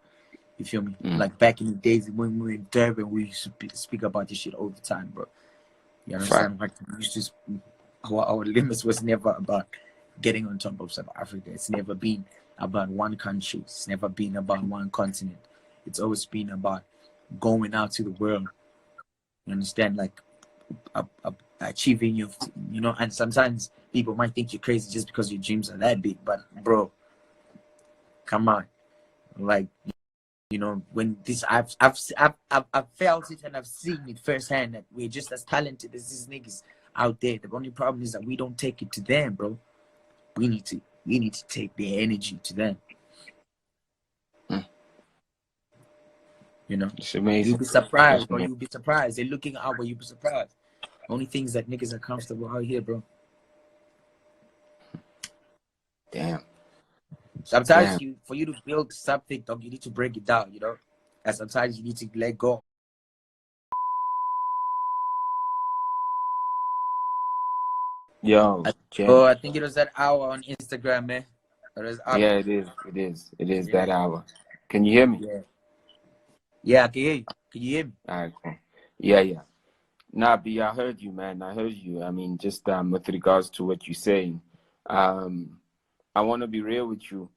You feel me? Like back in the days when we were in Durban, we used to speak about this shit all the time, bro. You understand? Like, we used to, our limits was never about getting on top of South Africa. It's never been about one country. It's never been about one continent. It's always been about going out to the world. You understand? Like achieving your, and sometimes people might think you're crazy just because your dreams are that big. But bro, come on, like, when this I've felt it and I've seen it firsthand that we're just as talented as these niggas out there. The only problem is that we don't take it to them, bro. We need to take their energy to them. It's amazing. You'll be surprised, bro. You'll be surprised. They're looking out, but you'll be surprised. Only things that niggas are comfortable out here, bro. Damn. Sometimes for you to build something, dog, you need to break it down, and sometimes you need to let go. Yo, I think it was that hour on Instagram, man. Yeah, it is that hour. Can you hear me? Yeah, I can hear you. Can you hear me? All right, cool. Yeah. Nah, B, I heard you, man. I heard you. I mean, just with regards to what you're saying, I want to be real with you.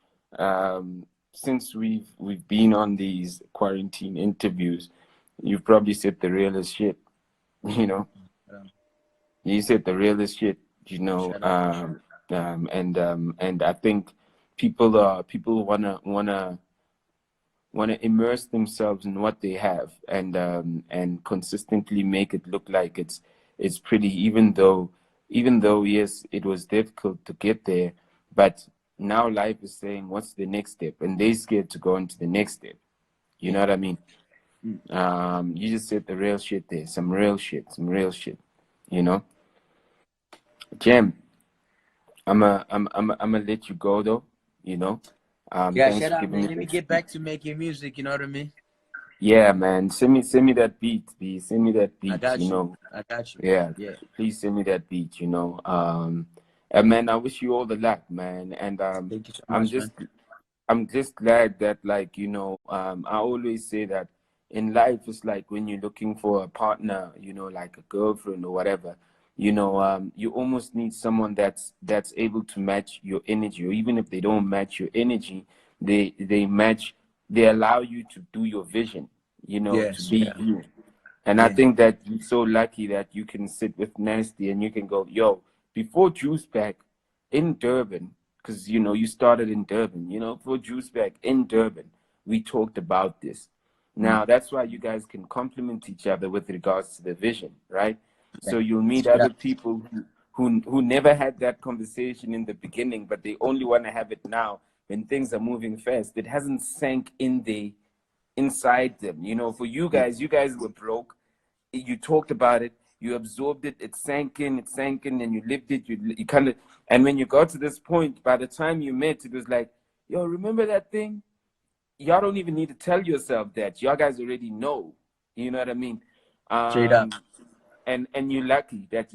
Since we've been on these quarantine interviews, you've probably said the realest shit. You said the realest shit. And I think people wanna immerse themselves in what they have, and consistently make it look like it's pretty, even though yes, it was difficult to get there, but now life is saying what's the next step, and they're scared to go into the next step. You know what I mean? You just said the real shit there, some real shit. Jem, I'm gonna let you go though. Thanks shut for up, giving man. me Let me get back to making music. You know what I mean? Yeah, man. Send me that beat, B. Send me that beat. I got you. I got you. Yeah. Yeah. Please send me that beat. And man, I wish you all the luck, man. And Thank you so much, man. I'm just glad that, like, I always say that in life, it's like when you're looking for a partner, like a girlfriend or whatever, you almost need someone that's able to match your energy, or even if they don't match your energy, they allow you to do your vision, to be you. And I think that you're so lucky that you can sit with Nasty and you can go, yo, before Juice Back in Durban, because, you know, you started in Durban, you know, before Juice Back in Durban, we talked about this. Now, that's why you guys can complement each other with regards to the vision, right? So you'll meet other people who never had that conversation in the beginning, but they only want to have it now when things are moving fast. It hasn't sank in inside them. You know, for you guys were broke. You talked about it, you absorbed it, it sank in, and you lived it. You kind of, and when you got to this point, by the time you met, it was like, yo, remember that thing? Y'all don't even need to tell yourself that. Y'all guys already know. You know what I mean? Straight up. And you're lucky that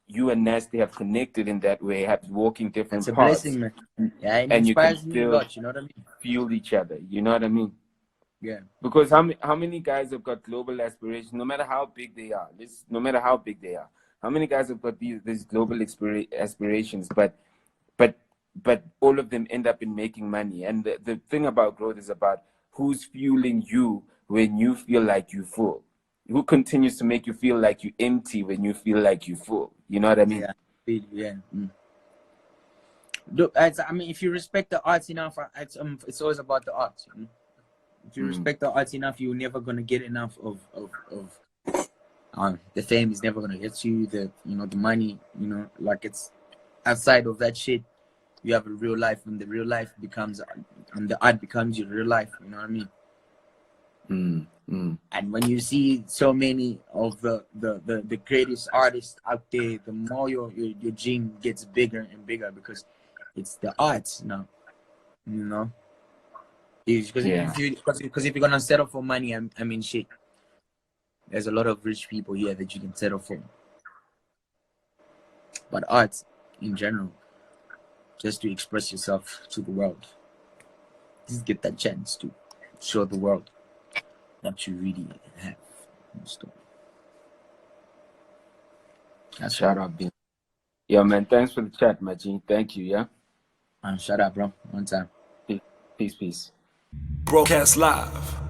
you and Nasty have connected in that way, have walking different It's a paths. blessing, man. Yeah, it And you can inspires me a lot. You know what I mean? fuel each other. You know what I mean? Yeah. Because how many guys have got global aspirations, no matter how big they are? No matter how big they are, how many guys have got these global aspirations? But all of them end up in making money. And the thing about growth is about who's fueling you when you feel like you're full. Who continues to make you feel like you're empty when you feel like you're full? You know what I mean? Yeah. Look, I mean, if you respect the arts enough, it's always about the arts. You know? If you respect the arts enough, you're never gonna get enough of the fame is never gonna get you the money. You know, like it's outside of that shit. You have a real life, and the real life becomes, and the art becomes your real life. You know what I mean? And when you see so many of the greatest artists out there, the more your dream gets bigger and bigger because it's the arts now. You know, because if you're gonna settle for money, I mean, shit. There's a lot of rich people here that you can settle for, but arts in general. Just to express yourself to the world. Just get that chance to show the world what you really have in store. That's shout out, Ben. Yeah, man. Thanks for the chat, my G. Thank you. Yeah. Shout out, bro. One time. Peace. Broadcast live